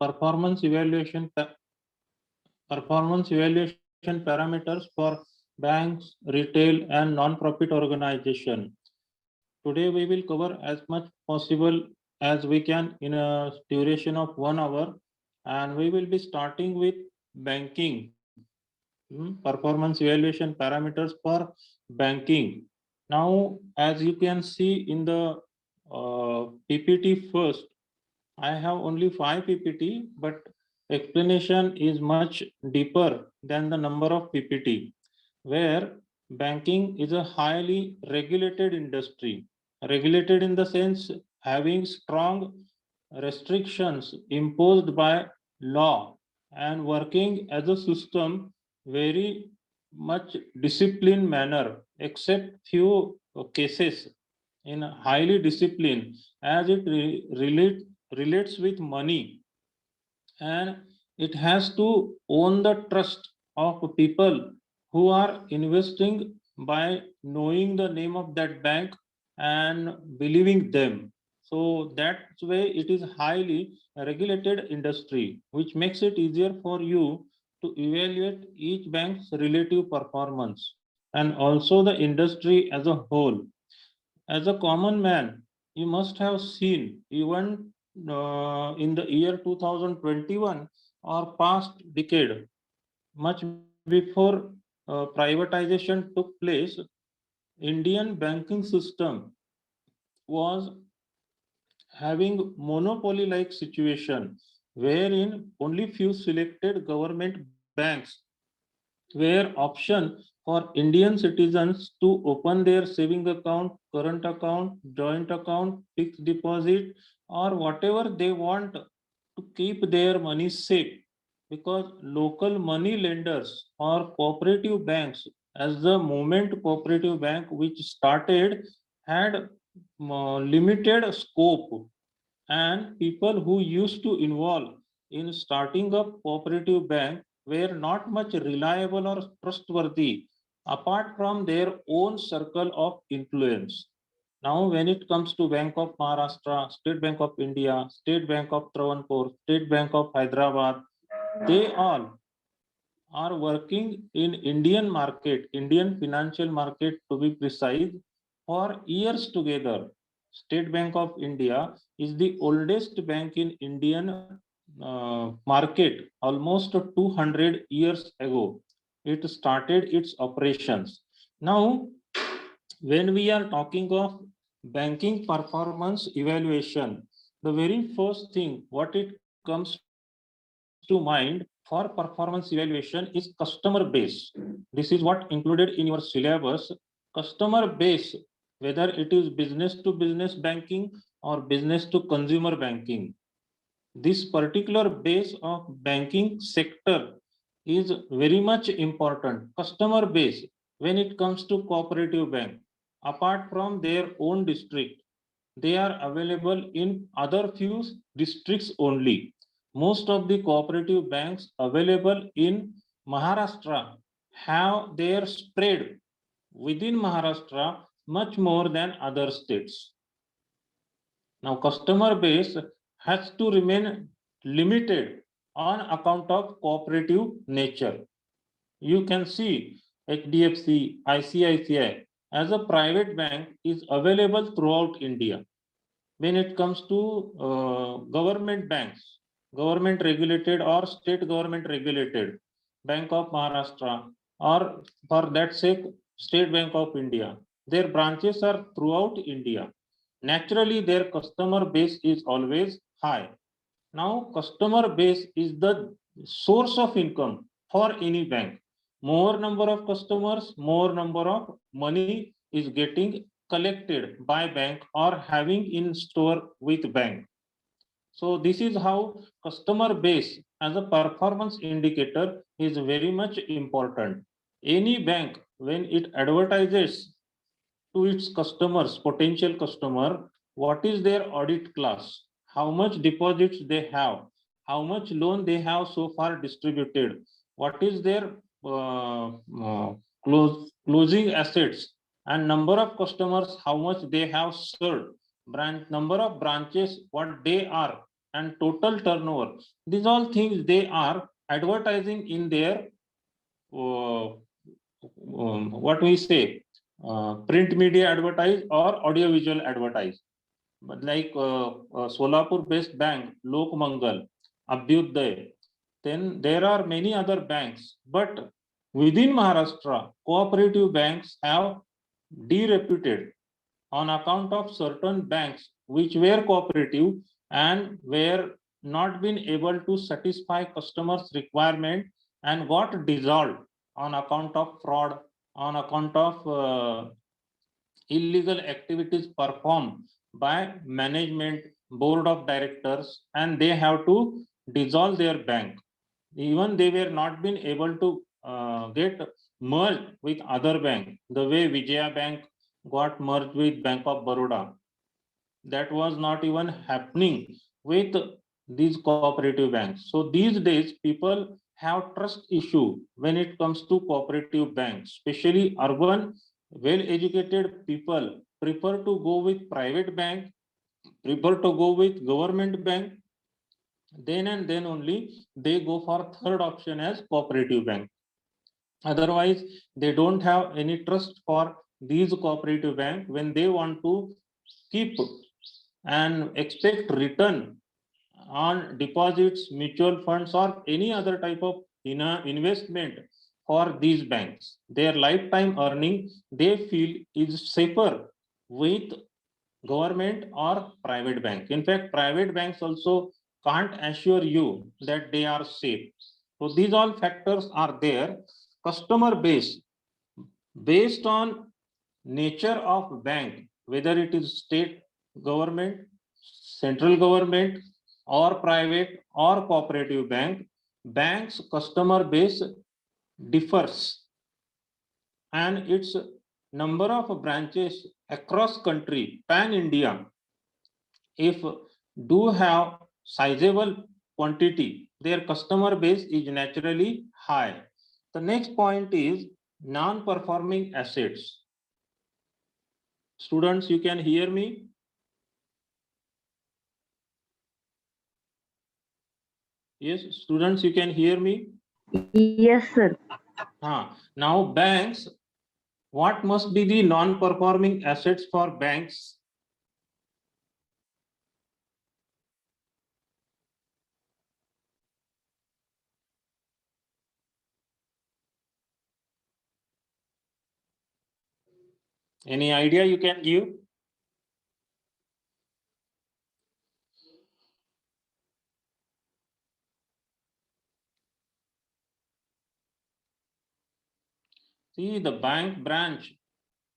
performance evaluation parameters for banks, retail, and non-profit organization. Today we will cover as much possible as we can in a duration of 1 hour, and we will be starting with banking. Performance evaluation parameters for banking. Now, as you can see in the PPT first, I have only 5 PPT, but explanation is much deeper than the number of PPT, where banking is a highly regulated industry. Regulated in the sense having strong restrictions imposed by law and working as a system very much disciplined manner, except few cases in a highly disciplined as it relates with money, and it has to own the trust of people who are investing by knowing the name of that bank and believing them. So that's way it is highly regulated industry, which makes it easier for you to evaluate each bank's relative performance and also the industry as a whole. As a common man, you must have seen even in the year 2021 or past decade, much before privatization took place, Indian banking system was having monopoly like situation wherein only few selected government banks were option for Indian citizens to open their saving account, current account, joint account, fixed deposit, or whatever they want to keep their money safe. Because local money lenders or cooperative banks, as the moment cooperative bank which started, had limited scope, and people who used to involve in starting up cooperative bank were not much reliable or trustworthy apart from their own circle of influence. Now, when it comes to Bank of Maharashtra, State Bank of India, State Bank of Travancore, State Bank of Hyderabad, they all are working in Indian market, Indian financial market to be precise, for years together. State Bank of India is the oldest bank in Indian market, almost 200 years ago. It started its operations. Now, when we are talking of banking performance evaluation, the very first thing what it comes to mind for performance evaluation is customer base. This is what included in your syllabus. Customer base, whether it is business to business banking or business to consumer banking, this particular base of banking sector is very much important. Customer base, when it comes to cooperative bank, apart from their own district, they are available in other few districts only. Most of the cooperative banks available in Maharashtra have their spread within Maharashtra much more than other states. Now, customer base has to remain limited on account of cooperative nature. You can see HDFC, ICICI as a private bank is available throughout India. When it comes to government banks, government regulated or state government regulated, Bank of Maharashtra, or for that sake, State Bank of India, their branches are throughout India. Naturally, their customer base is always high. Now, customer base is the source of income for any bank. More number of customers, more number of money is getting collected by bank or having in store with bank. So this is how customer base as a performance indicator is very much important. Any bank, when it advertises to its customers, potential customer, what is their audit class, how much deposits they have, how much loan they have so far distributed, what is their closing assets, and number of customers, how much they have served, branch number of branches, what they are. and total turnover. These all things they are advertising in their what we say, print media advertise or audiovisual advertise. But like Solapur based bank, Lok Mangal, Abhyuday, then there are many other banks. But within Maharashtra, cooperative banks have dereputed on account of certain banks which were cooperative and were not been able to satisfy customers' requirement and got dissolved on account of fraud, on account of illegal activities performed by management, board of directors, and they have to dissolve their bank. Even they were not been able to get merged with other bank, the way Vijaya Bank got merged with Bank of Baroda. That was not even happening with these cooperative banks. So these days, people have trust issue when it comes to cooperative banks, especially urban, well-educated people prefer to go with private bank, prefer to go with government bank, then and then only they go for third option as cooperative bank. Otherwise, they don't have any trust for these cooperative bank when they want to keep and expect return on deposits, mutual funds, or any other type of investment for these banks. Their lifetime earning they feel is safer with government or private bank. In fact, private banks also can't assure you that they are safe. So these all factors are there. Customer base based on nature of bank, whether it is state government, central government, or private or cooperative bank, bank's customer base differs and its number of branches across country, pan India, if do have sizable quantity, their customer base is naturally high. The next point is non-performing assets. Students, you can hear me? Yes, students, you can hear me? Yes, sir. Now banks, what must be the non-performing assets for banks? Any idea you can give? See, the bank branch,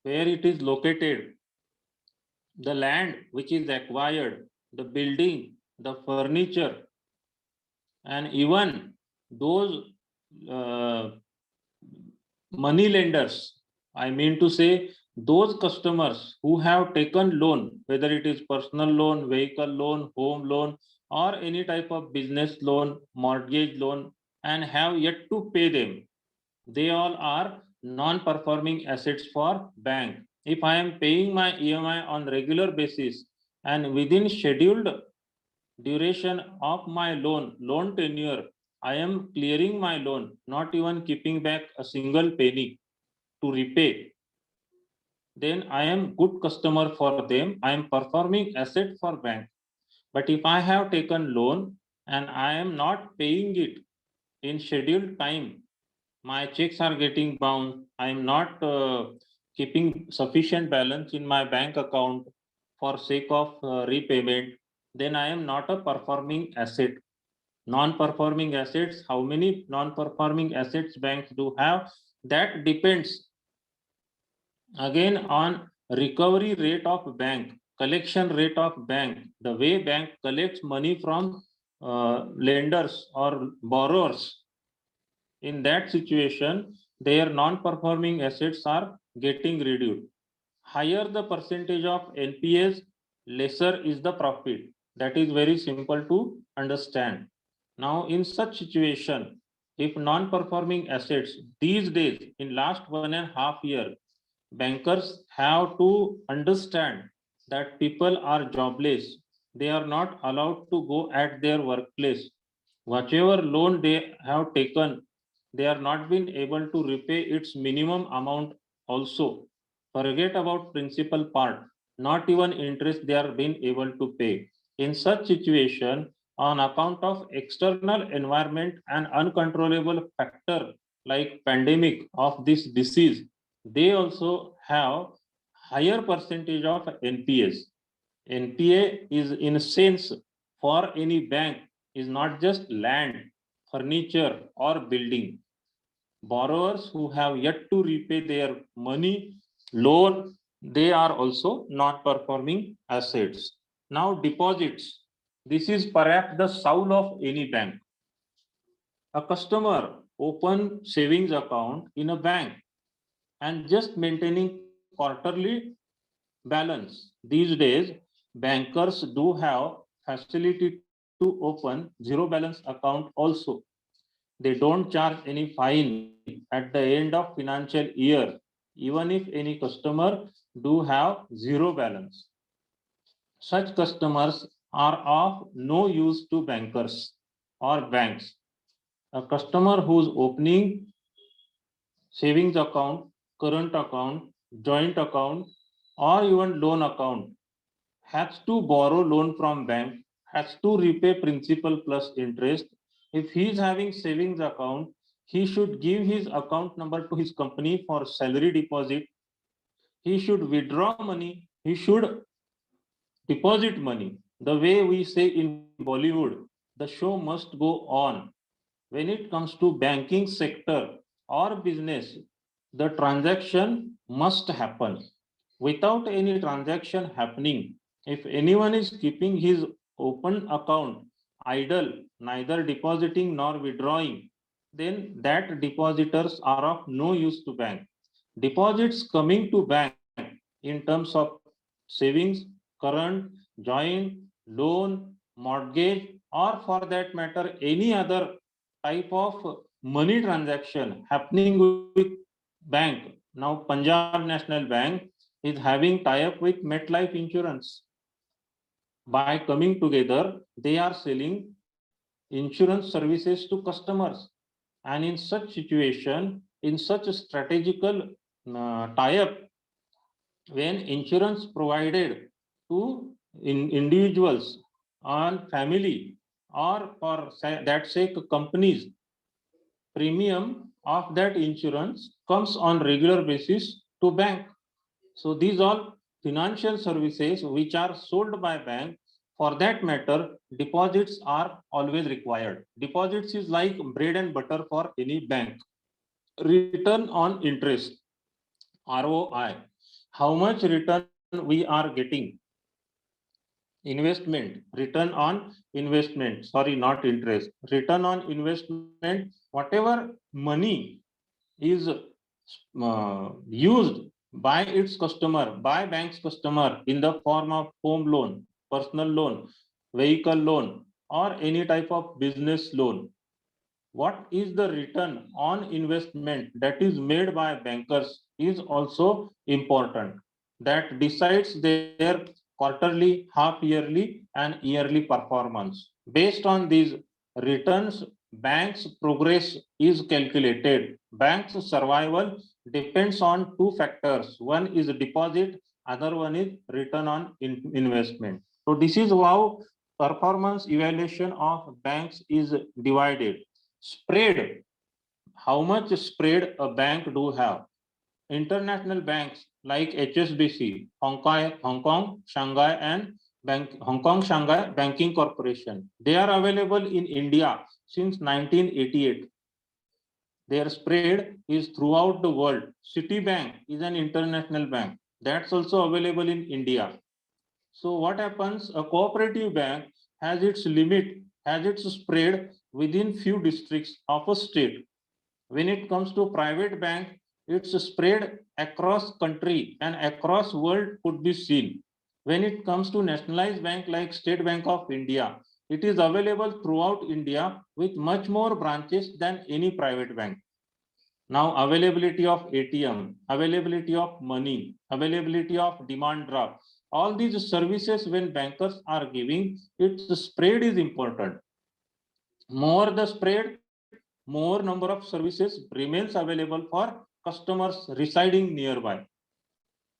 where it is located, the land which is acquired, the building, the furniture, and even those uh, money lenders. I mean to say, those customers who have taken loan, whether it is personal loan, vehicle loan, home loan, or any type of business loan, mortgage loan, and have yet to pay them, they all are non-performing assets for bank. If I am paying my EMI on regular basis and within scheduled duration of my loan tenure, I am clearing my loan, not even keeping back a single penny to repay, then I am good customer for them. I am performing asset for bank. But if I have taken loan and I am not paying it in scheduled time, my checks are getting bounced. I am not keeping sufficient balance in my bank account for sake of repayment, then I am not a performing asset. Non-performing assets, how many non-performing assets banks do have? That depends again on recovery rate of bank, collection rate of bank, the way bank collects money from lenders or borrowers. In that situation, their non-performing assets are getting reduced. Higher the percentage of NPAs, lesser is the profit. That is very simple to understand. Now, in such situation, if non-performing assets these days, in last 1.5 years, bankers have to understand that people are jobless. They are not allowed to go at their workplace. Whatever loan they have taken, they are not been able to repay its minimum amount also. Forget about principal part. Not even interest they are being able to pay. In such situation, on account of external environment and uncontrollable factor like pandemic of this disease, they also have higher percentage of NPAs. NPA is in a sense for any bank is not just land, furniture or building. Borrowers who have yet to repay their money loan, they are also not performing assets. Now deposits. This is perhaps the soul of any bank. A customer open savings account in a bank and just maintaining quarterly balance. These days, bankers do have facility to open zero balance account also. They don't charge any fine at the end of financial year, even if any customer do have zero balance. Such customers are of no use to bankers or banks. A customer who's opening savings account, current account, joint account, or even loan account has to borrow loan from bank, has to repay principal plus interest. If he is having savings account, he should give his account number to his company for salary deposit. He should withdraw money. He should deposit money. The way we say in Bollywood, the show must go on. When it comes to banking sector or business, the transaction must happen. Without any transaction happening, if anyone is keeping his open account idle, neither depositing nor withdrawing, then that depositors are of no use to bank. Deposits coming to bank in terms of savings, current, joint, loan, mortgage, or for that matter, any other type of money transaction happening with bank. Now, Punjab National Bank is having tie-up with MetLife Insurance. By coming together, they are selling insurance services to customers. And in such situation, in such a strategical tie-up, when insurance provided to individuals and family or for that sake companies, premium of that insurance comes on regular basis to bank. So these all financial services which are sold by bank. For that matter, deposits are always required. Deposits is like bread and butter for any bank. Return on interest, ROI, how much return we are getting. Investment, return on investment, sorry, not interest, return on investment, whatever money is used by its customer, by bank's customer in the form of home loan, personal loan, vehicle loan, or any type of business loan. What is the return on investment that is made by bankers is also important. That decides their quarterly, half yearly, and yearly performance. Based on these returns, bank's progress is calculated. Bank's survival depends on two factors. One is deposit, other one is return on investment. So this is how performance evaluation of banks is divided. Spread, how much spread a bank do have. International banks like HSBC, Hong Kong, Shanghai, and Hong Kong Shanghai Banking Corporation. They are available in India since 1988. Their spread is throughout the world. Citibank is an international bank. That's also available in India. So what happens? A cooperative bank has its limit, has its spread within few districts of a state. When it comes to private bank, its spread across country and across world could be seen. When it comes to nationalized bank like State Bank of India, it is available throughout India with much more branches than any private bank. Now availability of ATM, availability of money, availability of demand draft, all these services when bankers are giving, its spread is important. More the spread, more number of services remains available for customers residing nearby.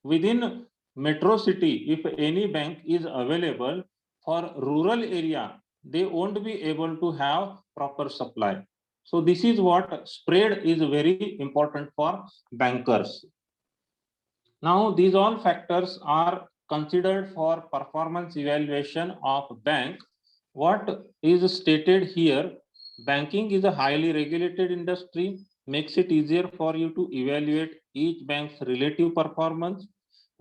Within metro city, if any bank is available, for rural area, they won't be able to have proper supply. So this is what spread is very important for bankers. Now these all factors are considered for performance evaluation of bank. What is stated here, banking is a highly regulated industry, makes it easier for you to evaluate each bank's relative performance.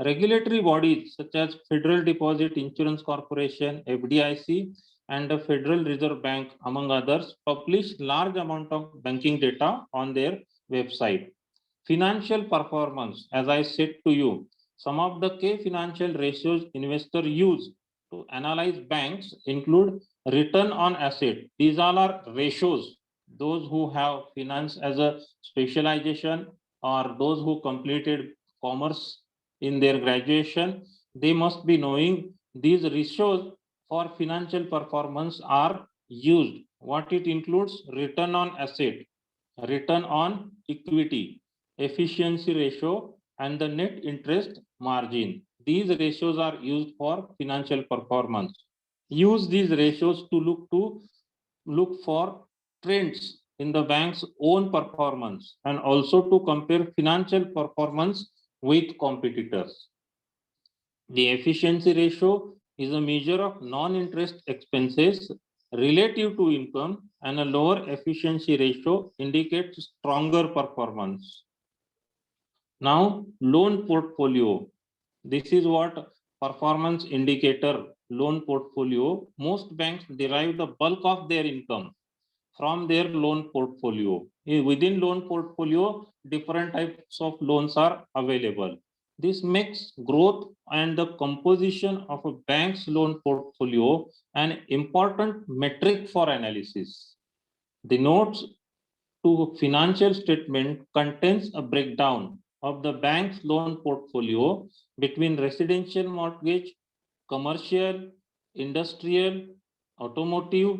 Regulatory bodies such as Federal Deposit Insurance Corporation, FDIC, and the Federal Reserve Bank, among others, publish large amount of banking data on their website. Financial performance, as I said to you, some of the key financial ratios investors use to analyze banks include return on asset. These all are ratios. Those who have finance as a specialization or those who completed commerce in their graduation, they must be knowing these ratios for financial performance are used. What it includes: return on asset, return on equity, efficiency ratio, and the net interest margin. These ratios are used for financial performance. Use these ratios to look for trends in the bank's own performance and also to compare financial performance with competitors. The efficiency ratio is a measure of non-interest expenses relative to income, and a lower efficiency ratio indicates stronger performance. Now, loan portfolio. This is what performance indicator loan portfolio. Most banks derive the bulk of their income from their loan portfolio. Within loan portfolio, different types of loans are available. This makes growth and the composition of a bank's loan portfolio an important metric for analysis. The notes to financial statement contains a breakdown of the bank's loan portfolio between residential mortgage, commercial, industrial, automotive,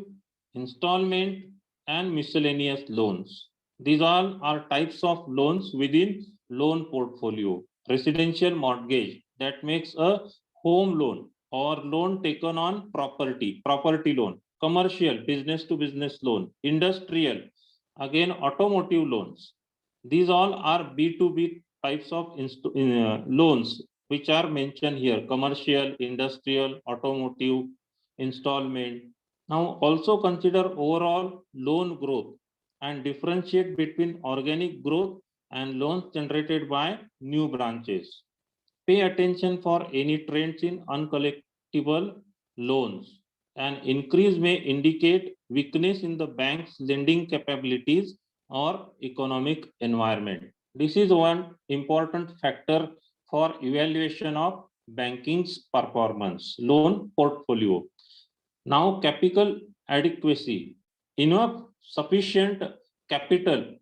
installment, and miscellaneous loans. These all are types of loans within loan portfolio. Residential mortgage, that makes a home loan or loan taken on property loan. Commercial, business to business loan. Industrial, again automotive loans. These all are B2B types of loans which are mentioned here: commercial, industrial, automotive, installment. Now also consider overall loan growth and differentiate between organic growth and loans generated by new branches. Pay attention for any trends in uncollectible loans. An increase may indicate weakness in the bank's lending capabilities or economic environment. This is one important factor for evaluation of banking's performance. Loan portfolio. Now, capital adequacy. Enough sufficient capital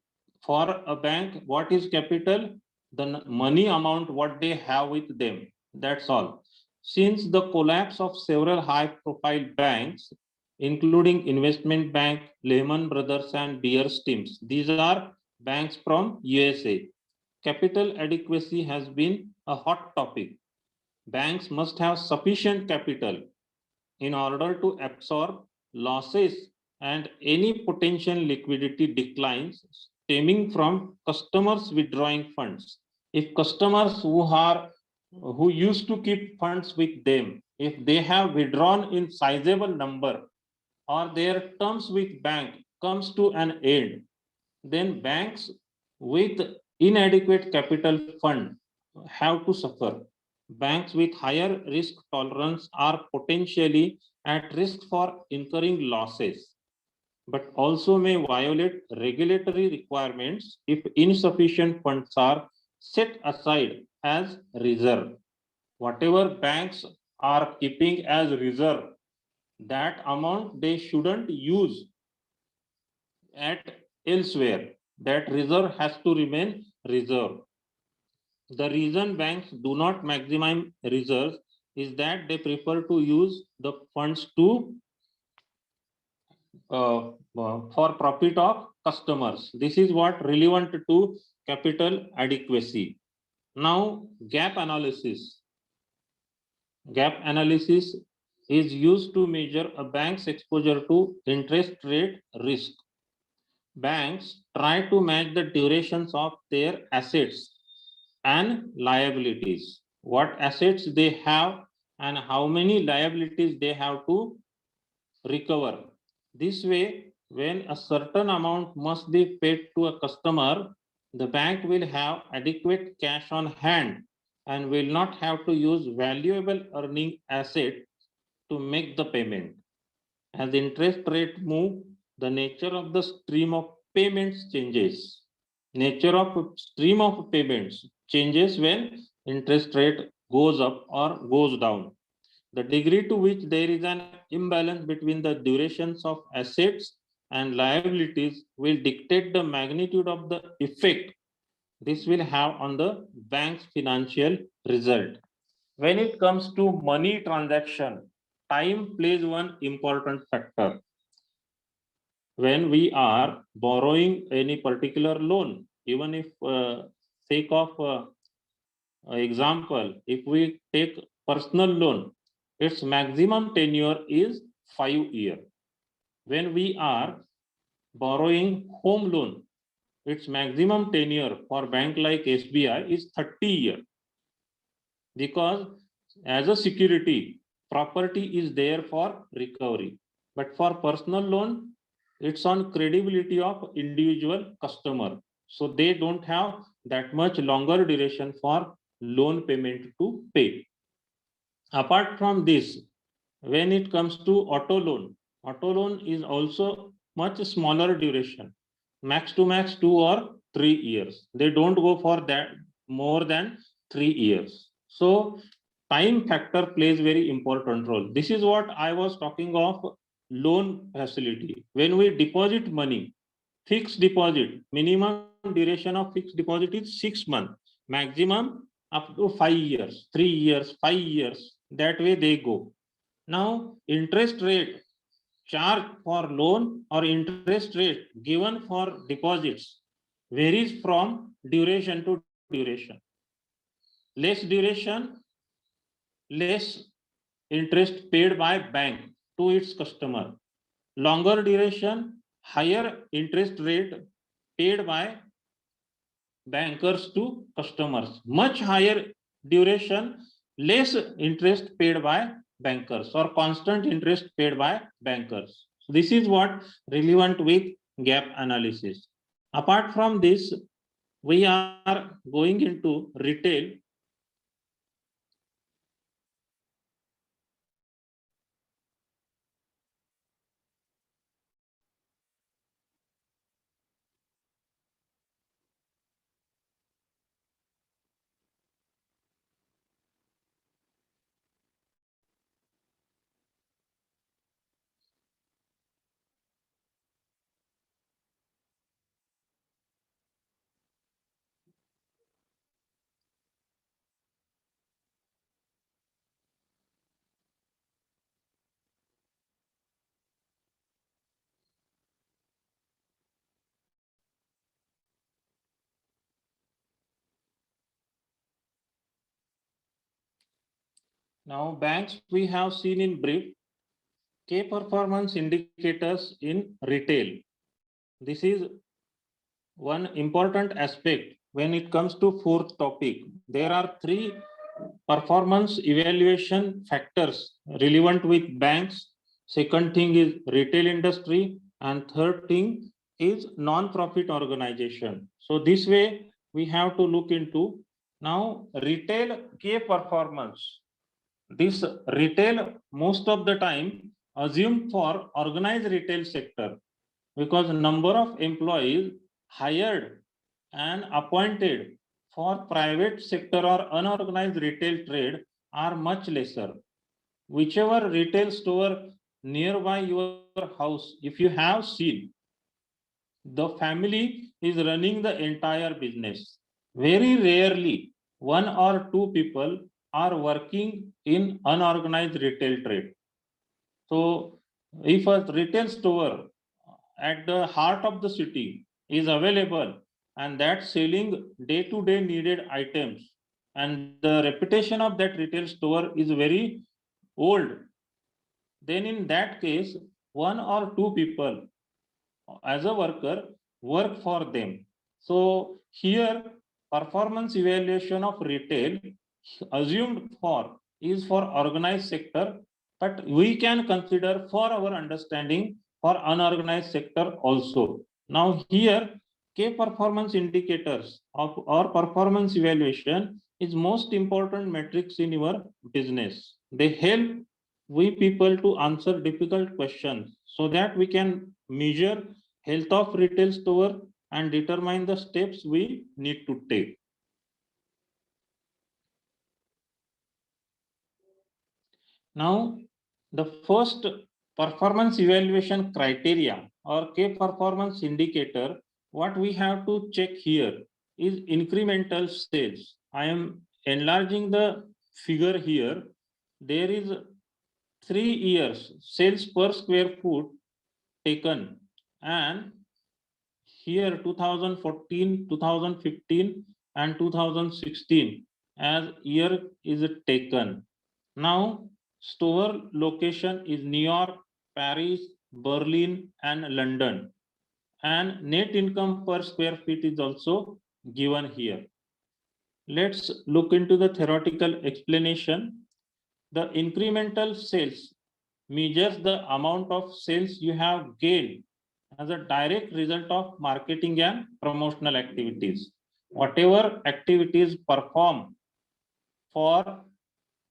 for a bank. What is capital? The money amount what they have with them. That's all. Since the collapse of several high-profile banks, including Investment Bank, Lehman Brothers, and Bear Stearns, these are banks from USA. Capital adequacy has been a hot topic. Banks must have sufficient capital in order to absorb losses and any potential liquidity declines stemming from customers withdrawing funds. If customers who used to keep funds with them, if they have withdrawn in sizable number or their terms with bank comes to an end, then banks with inadequate capital fund have to suffer. Banks with higher risk tolerance are potentially at risk for incurring losses, but also may violate regulatory requirements if insufficient funds are set aside as reserve. Whatever banks are keeping as reserve, that amount they shouldn't use at elsewhere. That reserve has to remain reserve. The reason banks do not maximize reserves is that they prefer to use the funds to for profit of customers. This is what relevant to capital adequacy. Now, gap analysis. Gap analysis is used to measure a bank's exposure to interest rate risk. Banks try to match the durations of their assets and liabilities. What assets they have and how many liabilities they have to recover. This way, when a certain amount must be paid to a customer, the bank will have adequate cash on hand and will not have to use valuable earning asset to make the payment. As interest rate move, the nature of the stream of payments changes. Nature of stream of payments changes when interest rate goes up or goes down. The degree to which there is an imbalance between the durations of assets and liabilities will dictate the magnitude of the effect this will have on the bank's financial result. When it comes to money transaction, time plays one important factor. When we are borrowing any particular loan, even if sake of example, if we take personal loan, its maximum tenure is 5 years. When we are borrowing home loan, its maximum tenure for bank like SBI is 30 years. Because as a security, property is there for recovery. But for personal loan, it's on credibility of individual customer. So they don't have that much longer duration for loan payment to pay. Apart from this, when it comes to auto loan is also much smaller duration, max to max 2 or 3 years. They don't go for that more than 3 years. So time factor plays very important role. This is what I was talking of loan facility. When we deposit money, fixed deposit, minimum duration of fixed deposit is 6 months, maximum up to 5 years, 3 years, 5 years. That way they go. Now, interest rate charged for loan or interest rate given for deposits varies from duration to duration. Less duration, less interest paid by bank to its customer. Longer duration, higher interest rate paid by bankers to customers. Much higher duration, less interest paid by bankers or constant interest paid by bankers. So this is what relevant with gap analysis. Apart from this, we are going into retail. Now banks we have seen in brief. Key performance indicators in retail. This is one important aspect when it comes to fourth topic. There are 3 performance evaluation factors relevant with banks. Second thing is retail industry, and third thing is non-profit organization. So this way we have to look into now retail key performance. This retail most of the time assume for organized retail sector, because number of employees hired and appointed for private sector or unorganized retail trade are much lesser. Whichever retail store nearby your house, if you have seen, the family is running the entire business. Very rarely, 1 or 2 people are working in unorganized retail trade. So if a retail store at the heart of the city is available and that's selling day-to-day needed items, and the reputation of that retail store is very old, then in that case, one or two people as a worker work for them. So here performance evaluation of retail assumed for is for organized sector, but we can consider for our understanding for unorganized sector also. Now here key performance indicators of or performance evaluation is most important metrics in your business. They help we people to answer difficult questions so that we can measure health of retail store and determine the steps we need to take. Now, the first performance evaluation criteria or key performance indicator, what we have to check here is incremental sales. I am enlarging the figure here. There is 3 years sales per square foot taken, and here 2014, 2015 and 2016 as year is taken. Now store location is New York, Paris, Berlin and London, and net income per square feet is also given here. Let's look into the theoretical explanation. The incremental sales measures the amount of sales you have gained as a direct result of marketing and promotional activities. Whatever activities performed for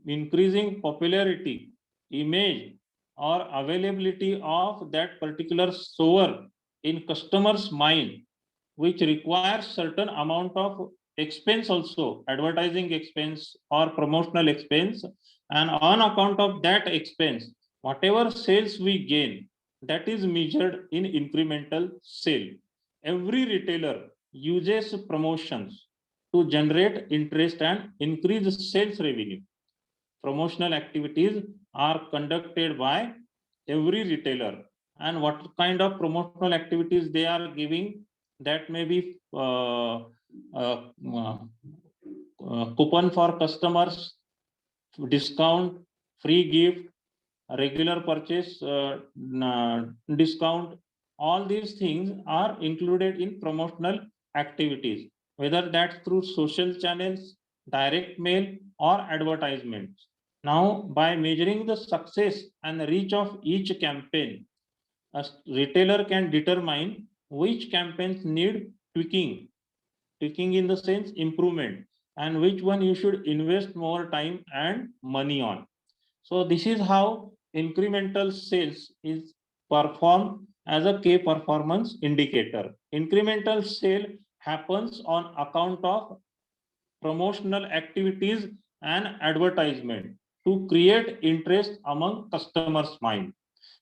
increasing popularity, image, or availability of that particular store in customers' mind, which requires certain amount of expense also, advertising expense or promotional expense, and on account of that expense, whatever sales we gain, that is measured in incremental sale. Every retailer uses promotions to generate interest and increase sales revenue. Promotional activities are conducted by every retailer, and what kind of promotional activities they are giving, that may be coupon for customers, discount, free gift, regular purchase discount. All these things are included in promotional activities, whether that's through social channels, direct mail or advertisements. Now by measuring the success and reach of each campaign, a retailer can determine which campaigns need tweaking in the sense improvement, and which one you should invest more time and money on. So this is how incremental sales is performed as a key performance indicator. Incremental sale happens on account of promotional activities and advertisement to create interest among customers' mind.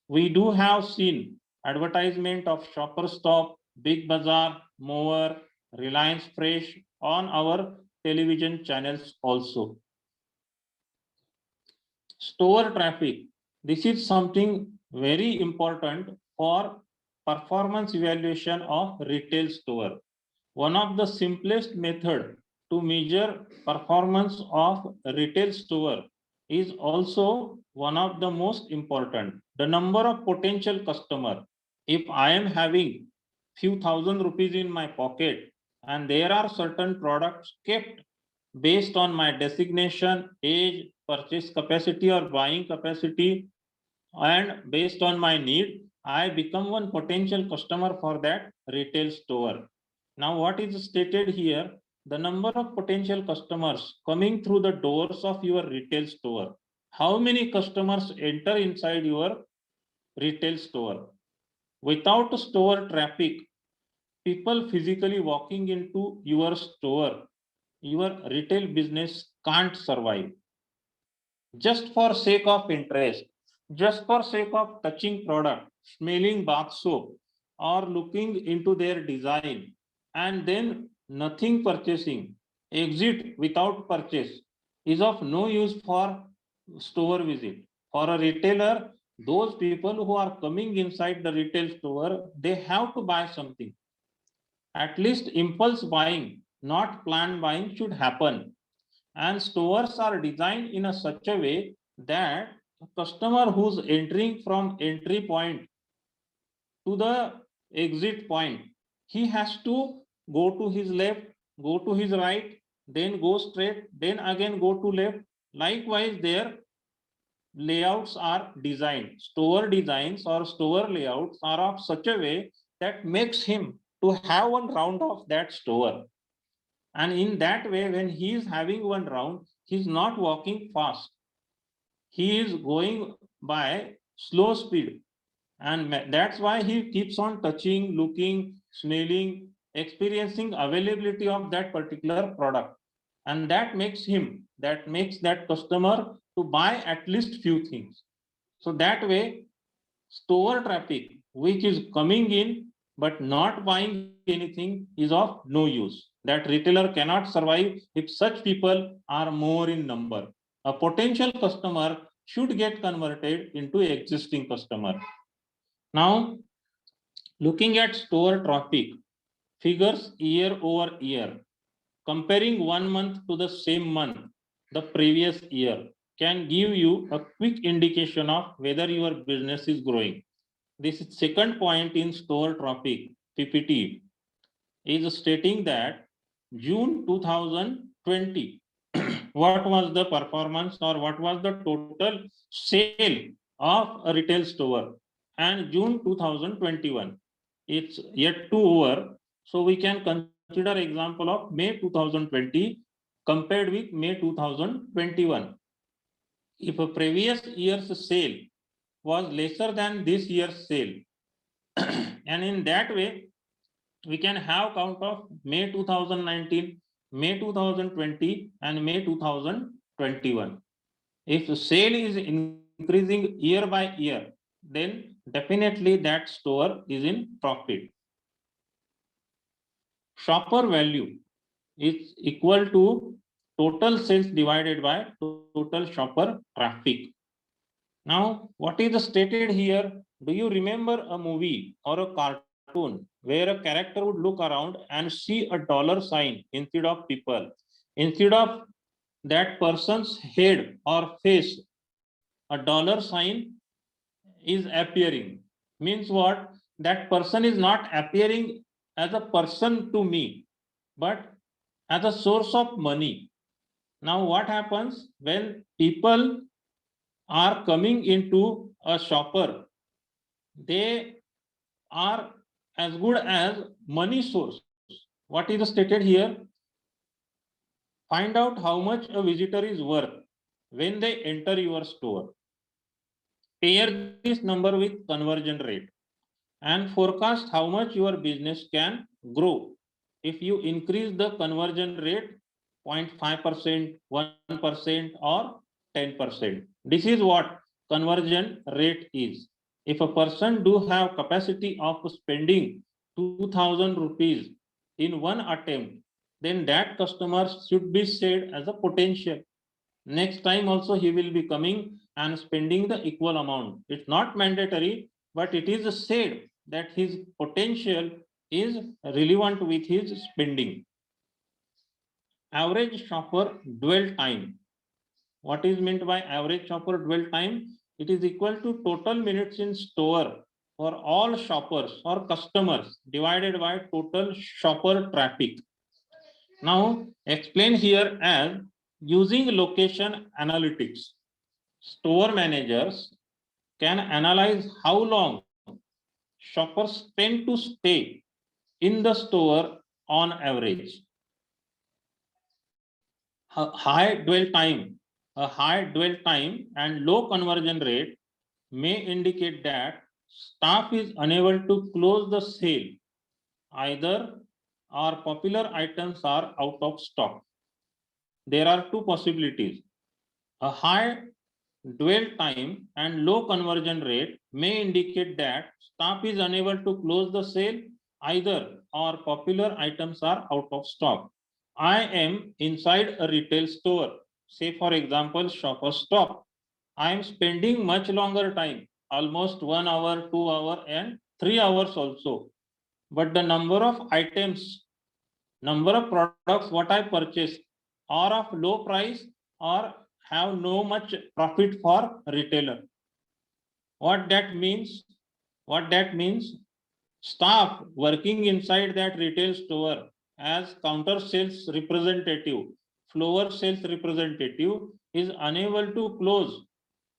We do have seen advertisement of Shopper Stop, Big Bazaar, Mower, Reliance Fresh on our television channels also. Store traffic. This is something very important for performance evaluation of retail store. One of the simplest method to measure performance of retail store is also one of the most important. The number of potential customer. If I am having few thousand rupees in my pocket and there are certain products kept based on my designation, age, purchase capacity or buying capacity, and based on my need, I become one potential customer for that retail store. Now, what is stated here? The number of potential customers coming through the doors of your retail store. How many customers enter inside your retail store? Without store traffic, people physically walking into your store, your retail business can't survive. Just for sake of interest, just for sake of touching product, smelling bath soap, or looking into their design, and then nothing purchasing, exit without purchase. is of no use for store visit. For a retailer, those people who are coming inside the retail store, they have to buy something. At least impulse buying, not planned buying, should happen. And stores are designed in such a way that a customer who's entering from entry point to the exit point, he has to go to his left, go to his right, then go straight, then again go to left. Likewise, their layouts are designed. Store designs or store layouts are of such a way that makes him to have one round of that store. And in that way, when he is having one round, he is not walking fast. He is going by slow speed. And that's why he keeps on touching, looking, smelling, experiencing availability of that particular product. And that makes that customer to buy at least few things. So that way, store traffic, which is coming in but not buying anything, is of no use. That retailer cannot survive if such people are more in number. A potential customer should get converted into existing customer. Now, looking at store traffic figures year over year, comparing 1 month to the same month the previous year can give you a quick indication of whether your business is growing. This second point in store traffic PPT is stating that June 2020, what was the performance or what was the total sale of a retail store, and June 2021. It's yet to over, so we can consider example of May 2020 compared with May 2021. If a previous year's sale was lesser than this year's sale, and in that way, we can have count of May 2019, May 2020, and May 2021. If the sale is increasing year by year, then definitely that store is in profit. Shopper value is equal to total sales divided by total shopper traffic. Now, what is stated here? Do you remember a movie or a cartoon where a character would look around and see a dollar sign instead of people? Instead of that person's head or face, a dollar sign is appearing. Means what? That person is not appearing as a person to me, but as a source of money. Now, what happens when people are coming into a shopper? They are as good as money source. What is stated here? Find out how much a visitor is worth when they enter your store. Pair this number with conversion rate and forecast how much your business can grow if you increase the conversion rate 0.5%, 1%, or 10%. This is what conversion rate is. If a person do have capacity of spending 2000 rupees in one attempt, then that customer should be said as a potential. Next time also he will be coming and spending the equal amount. It's not mandatory, but it is said that his potential is relevant with his spending. Average shopper dwell time. What is meant by average shopper dwell time? It is equal to total minutes in store for all shoppers or customers divided by total shopper traffic. Now explain here as using location analytics. Store managers can analyze how long shoppers tend to stay in the store on average. A high dwell time and low conversion rate may indicate that staff is unable to close the sale. Either our popular items are out of stock. There are two possibilities. A high dwell time and low conversion rate may indicate that staff is unable to close the sale. Either our popular items are out of stock. I am inside a retail store say for example, shopper stop. I am spending much longer time, almost 1 hour, 2 hour, and 3 hours also. But the number of items, number of products what I purchase are of low price or have no much profit for retailer. What that means? What that means? Staff working inside that retail store as counter sales representative, floor sales representative is unable to close,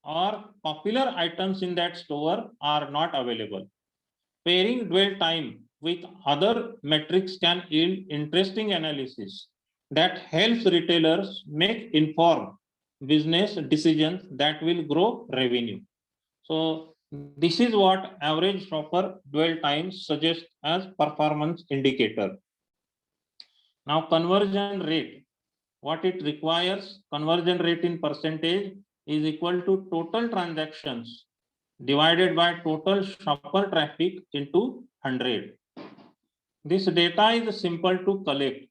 or popular items in that store are not available. Pairing dwell time with other metrics can yield interesting analysis that helps retailers make informed business decisions that will grow revenue. So this is what average shopper dwell time suggests as performance indicator. Now conversion rate, what it requires, conversion rate in percentage is equal to total transactions divided by total shopper traffic into 100. This data is simple to collect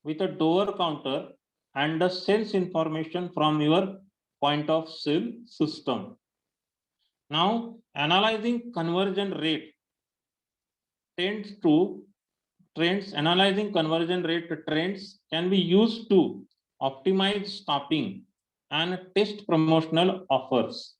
with a door counter and the sales information from your point of sale system. Now, analyzing conversion rate analyzing conversion rate trends can be used to optimize staffing and test promotional offers.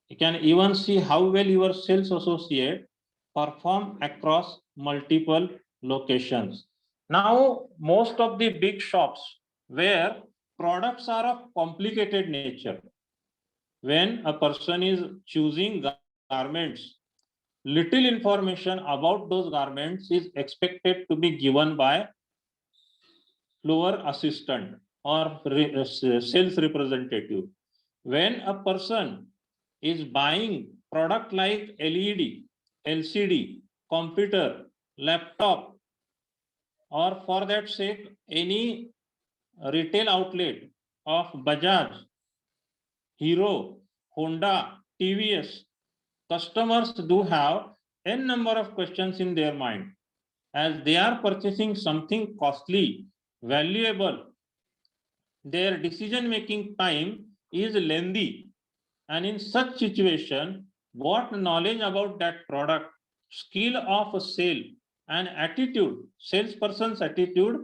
You can even see how well your sales associate perform across multiple locations. Now, most of the big shops where products are of complicated nature, when a person is choosing garments, little information about those garments is expected to be given by floor assistant or sales representative. When a person is buying product like LED, LCD, computer, laptop, or for that sake, any retail outlet of Bajaj, Hero, Honda, TVS, customers do have n number of questions in their mind as they are purchasing something costly, valuable. Their decision making time is lengthy, and in such situation, what knowledge about that product, skill of a sale, and attitude, salesperson's attitude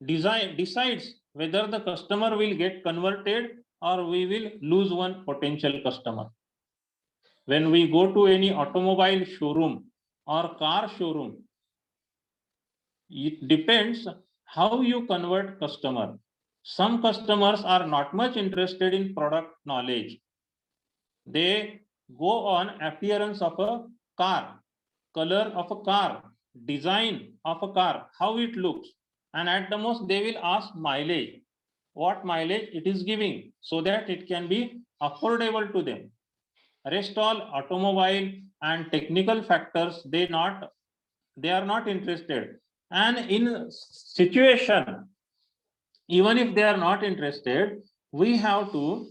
decides whether the customer will get converted or we will lose one potential customer. When we go to any automobile showroom or car showroom, it depends how you convert customer. Some customers are not much interested in product knowledge. They go on appearance of a car, color of a car, design of a car, how it looks, and at the most they will ask mileage, what mileage it is giving, so that it can be affordable to them. Rest all automobile and technical factors, they are not interested. And in situation, even if they are not interested, we have to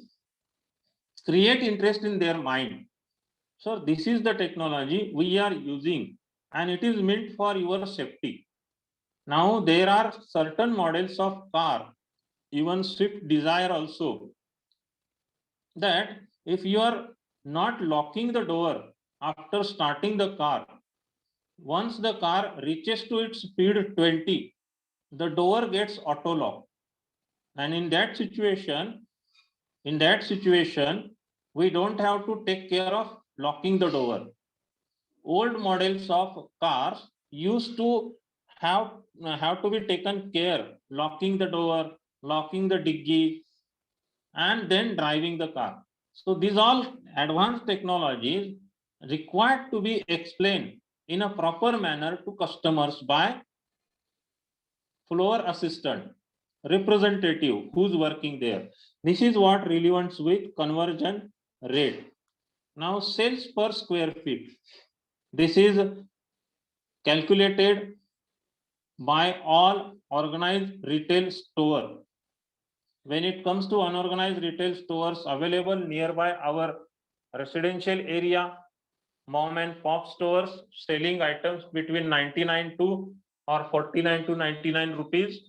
create interest in their mind. So this is the technology we are using, and it is meant for your safety. Now there are certain models of car, even Swift Desire also, that if you are not locking the door after starting the car, once the car reaches to its speed 20, the door gets auto lock. And in that situation, we don't have to take care of locking the door. Old models of cars used to have to be taken care, locking the door, locking the diggy, and then driving the car. So these all advanced technologies required to be explained in a proper manner to customers by floor assistant, representative who's working there. This is what relevance with conversion rate. Now sales per square feet. This is calculated by all organized retail store. When it comes to unorganized retail stores available nearby our residential area, mom and pop stores selling items between 99 to or 49 to 99 rupees,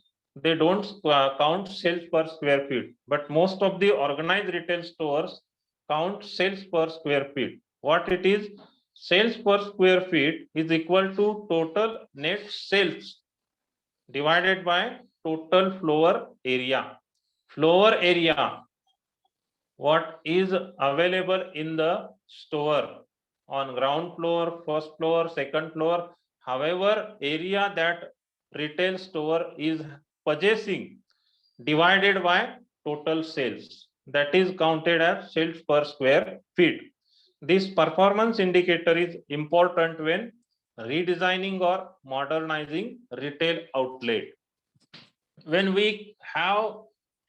they don't count sales per square feet, but most of the organized retail stores count sales per square feet. What it is? Sales per square feet is equal to total net sales divided by total floor area. Floor area, what is available in the store on ground floor, first floor, second floor, however area that retail store is purchasing divided by total sales, that is counted as sales per square feet. This performance indicator is important when redesigning or modernizing retail outlet. When we have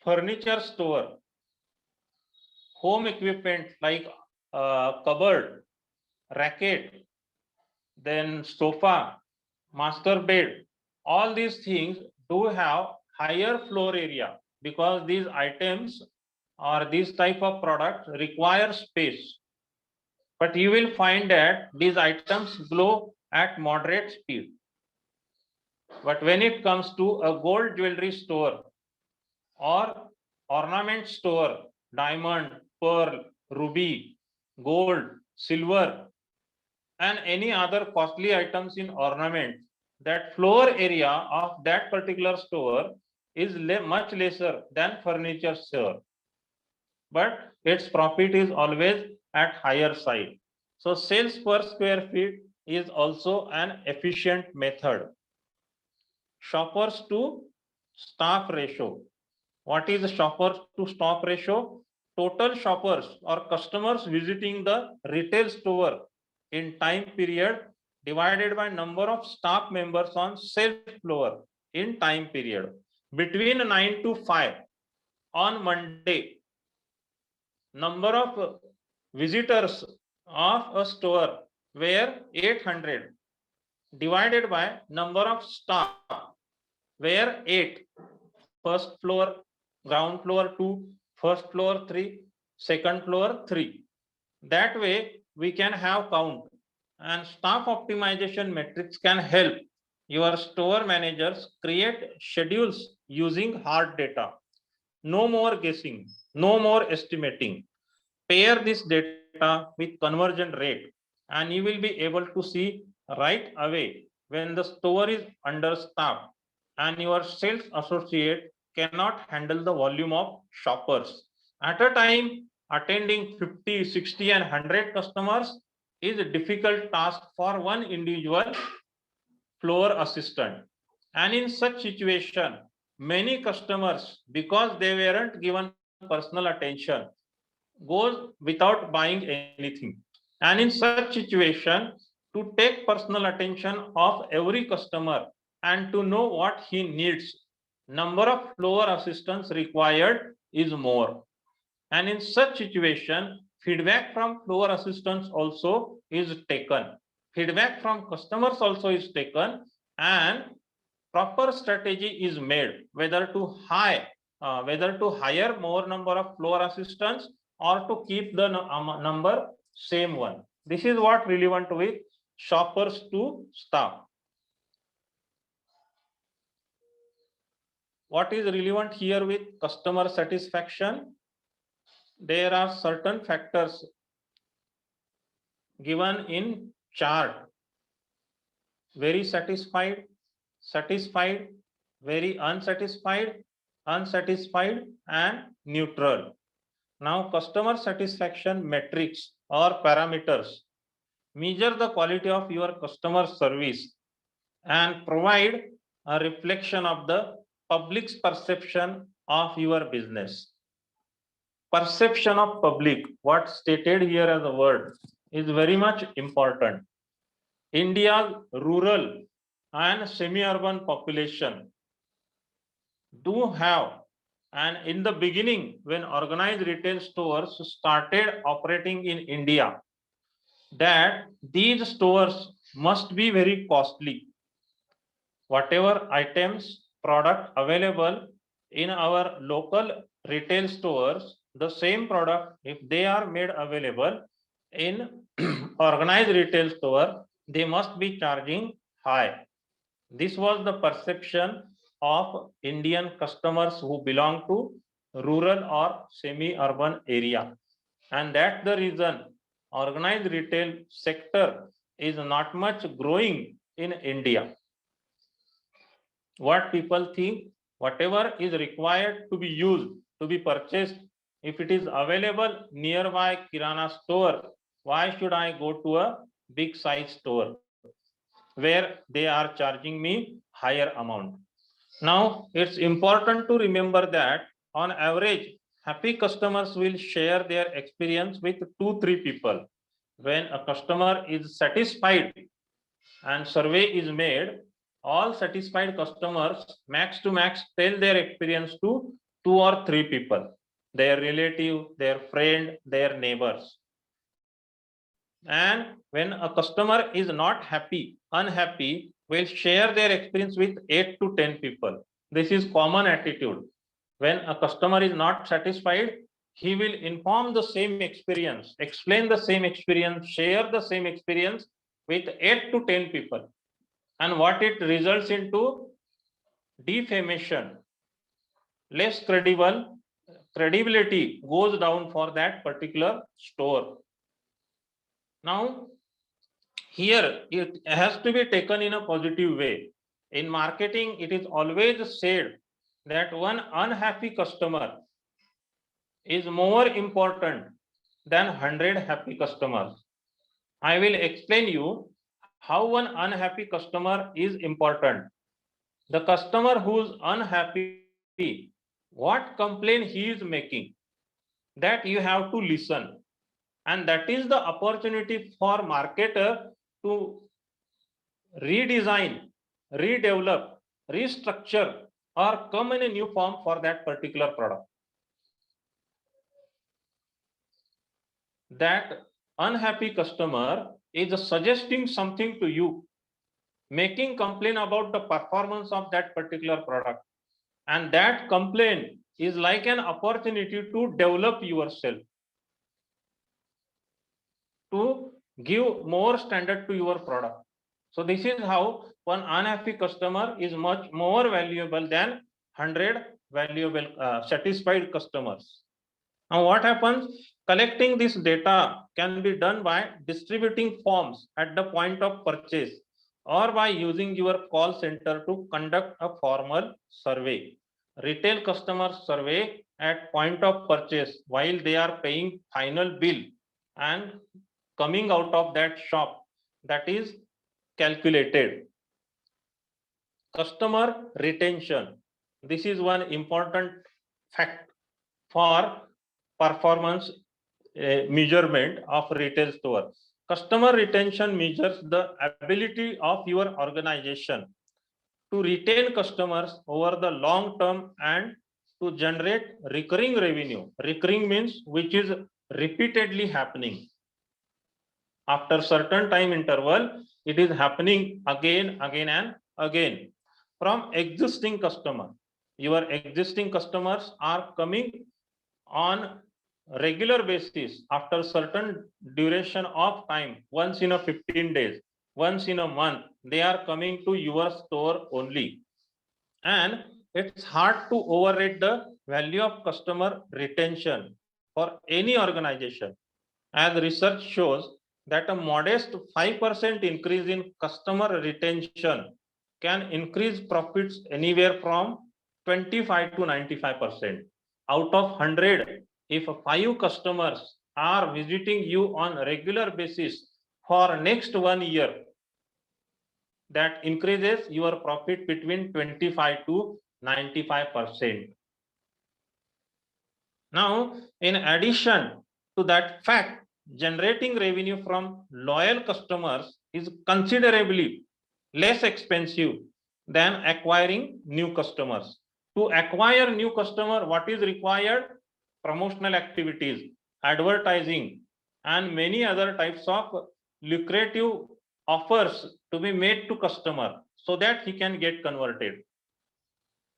furniture store, home equipment like cupboard, racket, then sofa, master bed, all these things do have higher floor area because these items or this type of product require space. But you will find that these items glow at moderate speed. But when it comes to a gold jewelry store or ornament store, diamond, pearl, ruby, gold, silver, and any other costly items in ornament, that floor area of that particular store is much lesser than furniture store, but its profit is always at higher side. So sales per square feet is also an efficient method. Shoppers to staff ratio. What is the shoppers to staff ratio? Total shoppers or customers visiting the retail store in time period divided by number of staff members on sales floor in time period. Between 9 to 5 on Monday, number of visitors of a store were 800 divided by number of staff were 8. First floor, ground floor 2, first floor 3, second floor 3. That way we can have count, and staff optimization metrics can help your store managers create schedules using hard data. No more guessing, no more estimating. Pair this data with conversion rate and you will be able to see right away when the store is understaffed and your sales associate cannot handle the volume of shoppers. At a time, attending 50, 60 and 100 customers is a difficult task for one individual floor assistant. And in such situation, many customers, because they weren't given personal attention, goes without buying anything. And in such situation, to take personal attention of every customer and to know what he needs, number of floor assistants required is more. And in such situation, feedback from floor assistants also is taken. Feedback from customers also is taken, and proper strategy is made whether to hire more number of floor assistants or to keep the number same one. This is what relevant with shoppers to staff. What is relevant here with customer satisfaction? There are certain factors given in chart. Very satisfied, satisfied, very unsatisfied, unsatisfied, and neutral. Now, customer satisfaction metrics or parameters measure the quality of your customer service and provide a reflection of the public's perception of your business. Perception of public, what stated here as a word, is very much important. India's rural and semi-urban population do have, and in the beginning when organized retail stores started operating in India, that these stores must be very costly. Whatever items, product available in our local retail stores, the same product, if they are made available in organized retail store, they must be charging high. This was the perception of Indian customers who belong to rural or semi-urban area, and that's the reason organized retail sector is not much growing in India. What people think, whatever is required to be used, to be purchased, if it is available nearby Kirana store, why should I go to a big size store where they are charging me higher amount? Now, it's important to remember that on average, happy customers will share their experience with 2-3 people. When a customer is satisfied and survey is made, all satisfied customers max to max tell their experience to 2 or 3 people, their relative, their friend, their neighbors. And when a customer is not happy, unhappy, will share their experience with 8 to 10 people. This is common attitude. When a customer is not satisfied, he will inform the same experience, explain the same experience, share the same experience with 8 to 10 people. And what it results into? Defamation. Less credibility goes down for that particular store. Now, here it has to be taken in a positive way. In marketing, it is always said that one unhappy customer is more important than 100 happy customers. I will explain you how one unhappy customer is important. The customer who's unhappy, what complaint he is making, that you have to listen. And that is the opportunity for marketer to redesign, redevelop, restructure, or come in a new form for that particular product. That unhappy customer is suggesting something to you, making complaint about the performance of that particular product. And that complaint is like an opportunity to develop yourself, to give more standard to your product. So this is how one unhappy customer is much more valuable than 100 valuable satisfied customers. Now what happens? Collecting this data can be done by distributing forms at the point of purchase or by using your call center to conduct a formal survey. Retail customer survey at point of purchase while they are paying final bill and coming out of that shop, that is calculated. Customer retention. This is one important fact for performance measurement of retail store. Customer retention measures the ability of your organization to retain customers over the long term and to generate recurring revenue. Recurring means which is repeatedly happening. After certain time interval, it is happening again and again from existing customer. Your existing customers are coming on regular basis after certain duration of time, once in a 15 days, once in a month, they are coming to your store only. And it's hard to overrate the value of customer retention for any organization, as research shows that a modest 5% increase in customer retention can increase profits anywhere from 25 to 95%. Out of 100, if 5 customers are visiting you on a regular basis for next 1 year, that increases your profit between 25 to 95%. Now, in addition to that fact, generating revenue from loyal customers is considerably less expensive than acquiring new customers. To acquire new customer, what is required? Promotional activities, advertising, and many other types of lucrative offers to be made to customer so that he can get converted.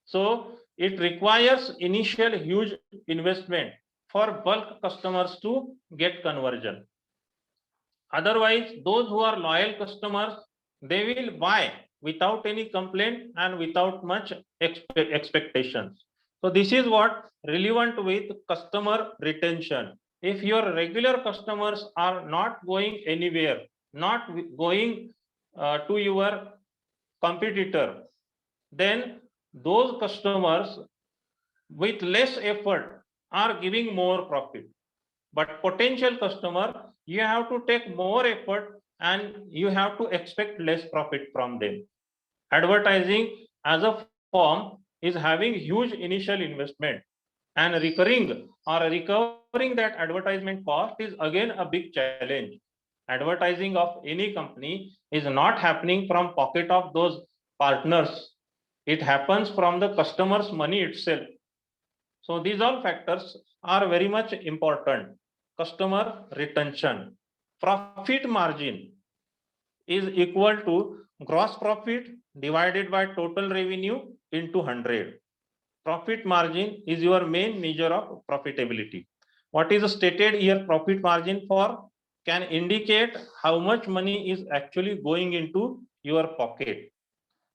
So it requires initial huge investment for bulk customers to get conversion. Otherwise, those who are loyal customers, they will buy without any complaint and without much expectations. So this is what relevant with customer retention. If your regular customers are not going anywhere, not going to your competitor, then those customers with less effort are giving more profit. But potential customer, you have to take more effort and you have to expect less profit from them. Advertising as a firm is having huge initial investment, and recurring or recovering that advertisement cost is again a big challenge. Advertising of any company is not happening from pocket of those partners. It happens from the customer's money itself. So these all factors are very much important. Customer retention. Profit margin is equal to gross profit divided by total revenue into 100. Profit margin is your main measure of profitability. What is stated here profit margin for can indicate how much money is actually going into your pocket.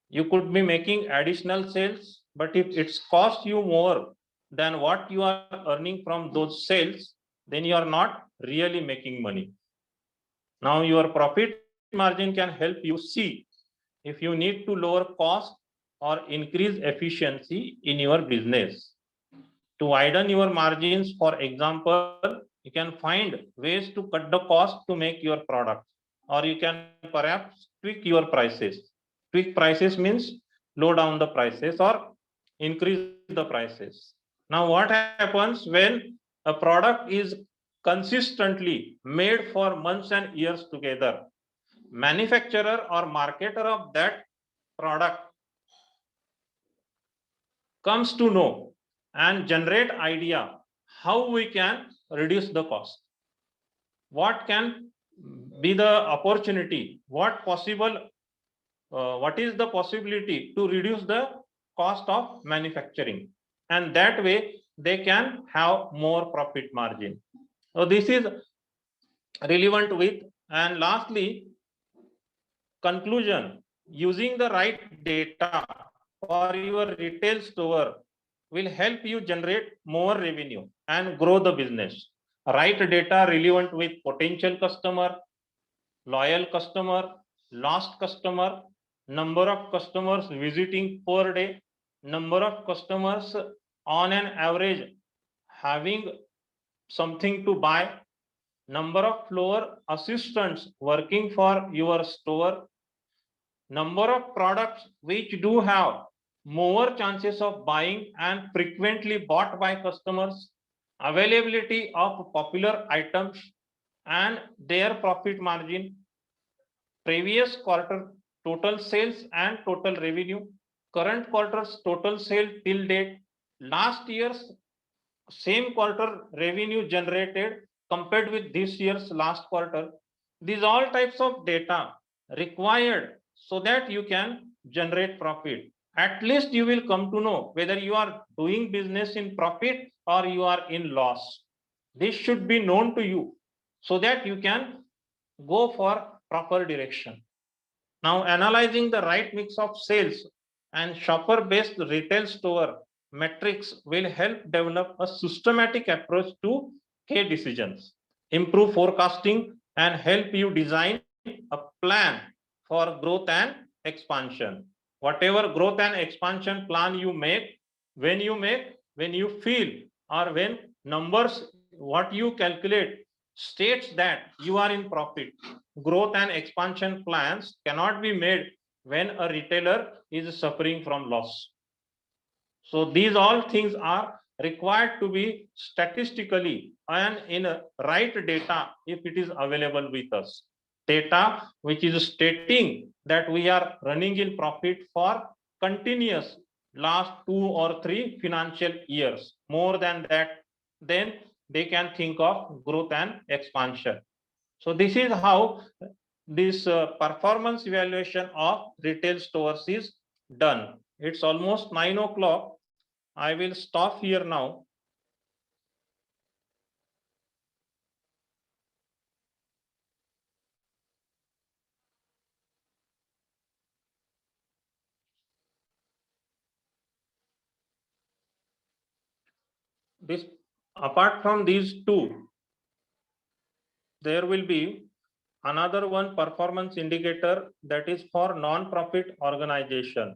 You could be making additional sales, but if it's cost you more than what you are earning from those sales, then you are not really making money. Now your profit margin can help you see if you need to lower cost or increase efficiency in your business. To widen your margins, for example, you can find ways to cut the cost to make your product, or you can perhaps tweak your prices. Tweak prices means low down the prices or increase the prices. Now, what happens when a product is consistently made for months and years together? Manufacturer or marketer of that product comes to know and generate idea how we can reduce the cost. What can be the opportunity? What is the possibility to reduce the cost of manufacturing? And that way they can have more profit margin. So this is relevant with, and lastly, conclusion, using the right data for your retail store will help you generate more revenue and grow the business. Right data relevant with potential customer, loyal customer, lost customer, number of customers visiting per day, number of customers on an average having something to buy, number of floor assistants working for your store, number of products which do have more chances of buying and frequently bought by customers, availability of popular items and their profit margin, previous quarter total sales and total revenue, current quarter's total sale till date, last year's same quarter revenue generated compared with this year's last quarter. These all types of data required so that you can generate profit. At least you will come to know whether you are doing business in profit or you are in loss. This should be known to you so that you can go for proper direction. Now, analyzing the right mix of sales and shopper based retail store metrics will help develop a systematic approach to key decisions, improve forecasting, and help you design a plan for growth and expansion. Whatever growth and expansion plan you make, when you feel, or when numbers, what you calculate states that you are in profit, growth and expansion plans cannot be made when a retailer is suffering from loss. So these all things are required to be statistically and in a right data if it is available with us. Data which is stating that we are running in profit for continuous last 2 or 3 financial years. More than that, then they can think of growth and expansion. So this is how this performance evaluation of retail stores is done. It's almost 9 o'clock. I will stop here now. this, apart from these two, there will be another one performance indicator that is for non-profit organization,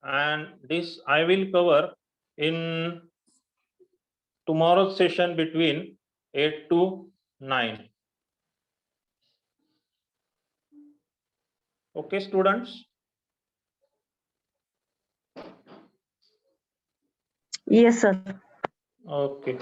and this I will cover in tomorrow's session between 8 to 9. Okay, students? Yes, sir. Okay.